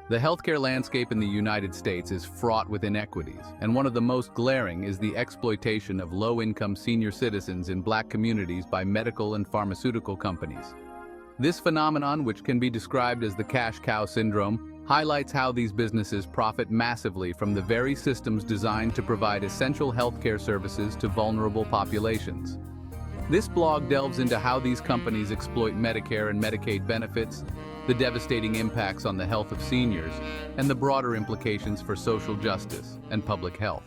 The healthcare landscape in the United States is fraught with inequities, and one of the most glaring is the exploitation of low-income senior citizens in Black communities by medical and pharmaceutical companies. This phenomenon, which can be described as the cash cow syndrome, highlights how these businesses profit massively from the very systems designed to provide essential healthcare services to vulnerable populations. This blog delves into how these companies exploit Medicare and Medicaid benefits, the devastating impacts on the health of seniors, and the broader implications for social justice and public health.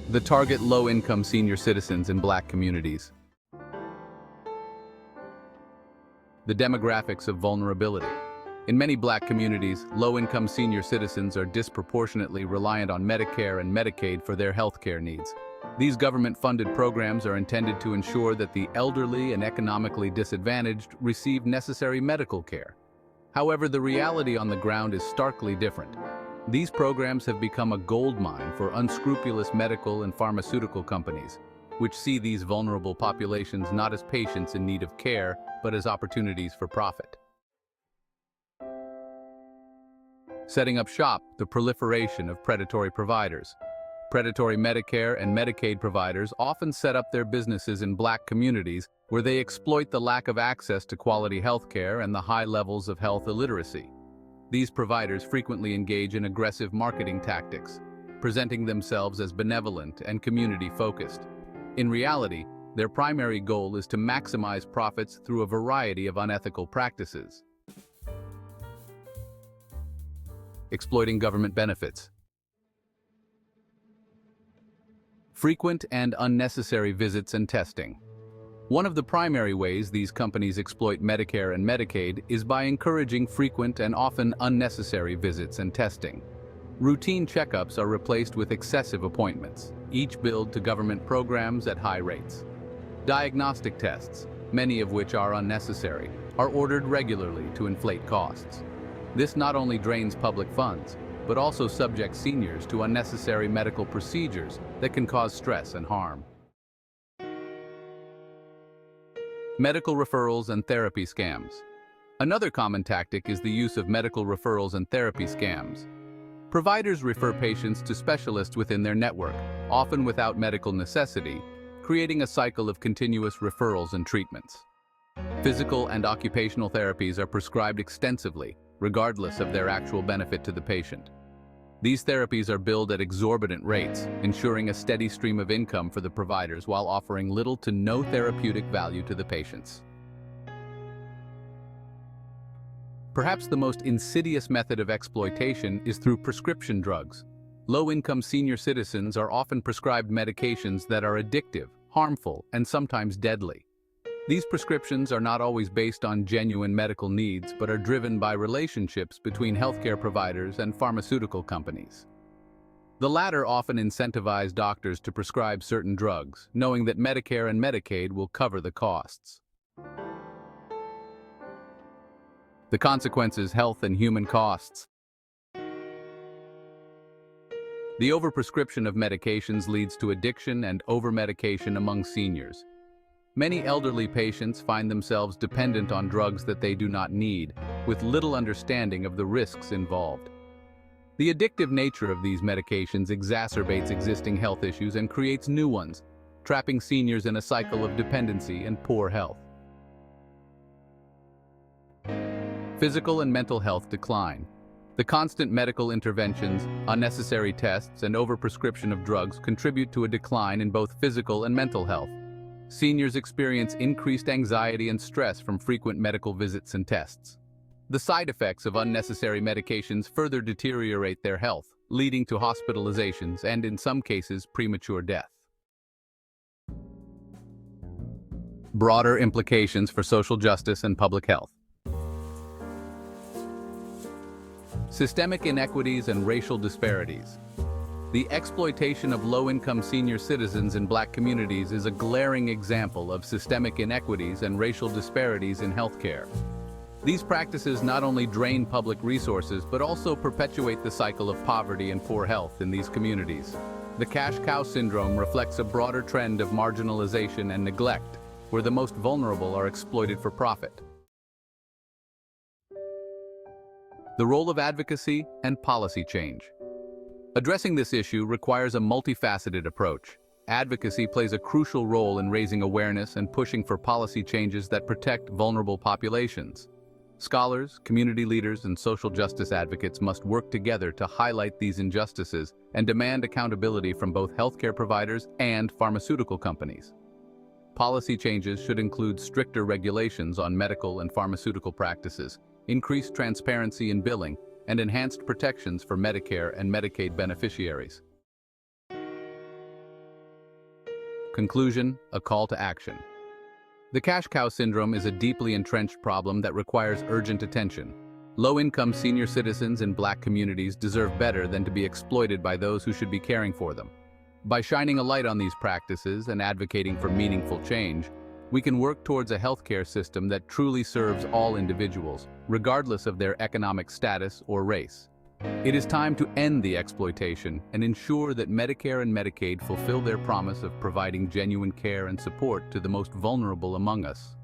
The target low-income senior citizens in Black communities. The demographics of vulnerability. In many Black communities, low-income senior citizens are disproportionately reliant on Medicare and Medicaid for their healthcare needs. These government-funded programs are intended to ensure that the elderly and economically disadvantaged receive necessary medical care. However, the reality on the ground is starkly different. These programs have become a goldmine for unscrupulous medical and pharmaceutical companies, which see these vulnerable populations not as patients in need of care, but as opportunities for profit. Setting up shop, the proliferation of predatory providers. Predatory Medicare and Medicaid providers often set up their businesses in Black communities where they exploit the lack of access to quality healthcare and the high levels of health illiteracy. These providers frequently engage in aggressive marketing tactics, presenting themselves as benevolent and community-focused. In reality, their primary goal is to maximize profits through a variety of unethical practices. Exploiting government benefits. Frequent and unnecessary visits and testing. One of the primary ways these companies exploit Medicare and Medicaid is by encouraging frequent and often unnecessary visits and testing. Routine checkups are replaced with excessive appointments, each billed to government programs at high rates. Diagnostic tests, many of which are unnecessary, are ordered regularly to inflate costs. This not only drains public funds, but also subjects seniors to unnecessary medical procedures that can cause stress and harm. Medical referrals and therapy scams. Another common tactic is the use of medical referrals and therapy scams. Providers refer patients to specialists within their network, often without medical necessity, creating a cycle of continuous referrals and treatments. Physical and occupational therapies are prescribed extensively, regardless of their actual benefit to the patient. These therapies are billed at exorbitant rates, ensuring a steady stream of income for the providers while offering little to no therapeutic value to the patients. Perhaps the most insidious method of exploitation is through prescription drugs. Low-income senior citizens are often prescribed medications that are addictive, harmful, and sometimes deadly. These prescriptions are not always based on genuine medical needs, but are driven by relationships between healthcare providers and pharmaceutical companies. The latter often incentivize doctors to prescribe certain drugs, knowing that Medicare and Medicaid will cover the costs. The consequences: health and human costs. The overprescription of medications leads to addiction and overmedication among seniors. Many elderly patients find themselves dependent on drugs that they do not need, with little understanding of the risks involved. The addictive nature of these medications exacerbates existing health issues and creates new ones, trapping seniors in a cycle of dependency and poor health. Physical and mental health decline. The constant medical interventions, unnecessary tests, and overprescription of drugs contribute to a decline in both physical and mental health. Seniors experience increased anxiety and stress from frequent medical visits and tests. The side effects of unnecessary medications further deteriorate their health, leading to hospitalizations and, in some cases, premature death. Broader implications for social justice and public health. Systemic inequities and racial disparities. The exploitation of low-income senior citizens in Black communities is a glaring example of systemic inequities and racial disparities in healthcare. These practices not only drain public resources, but also perpetuate the cycle of poverty and poor health in these communities. The cash cow syndrome reflects a broader trend of marginalization and neglect, where the most vulnerable are exploited for profit. The role of advocacy and policy change. Addressing this issue requires a multifaceted approach. Advocacy plays a crucial role in raising awareness and pushing for policy changes that protect vulnerable populations. Scholars, community leaders, and social justice advocates must work together to highlight these injustices and demand accountability from both healthcare providers and pharmaceutical companies. Policy changes should include stricter regulations on medical and pharmaceutical practices, increased transparency in billing, and enhanced protections for Medicare and Medicaid beneficiaries. Conclusion: a call to action. The cash cow syndrome is a deeply entrenched problem that requires urgent attention. Low-income senior citizens in Black communities deserve better than to be exploited by those who should be caring for them. By shining a light on these practices and advocating for meaningful change, we can work towards a healthcare system that truly serves all individuals, regardless of their economic status or race. It is time to end the exploitation and ensure that Medicare and Medicaid fulfill their promise of providing genuine care and support to the most vulnerable among us.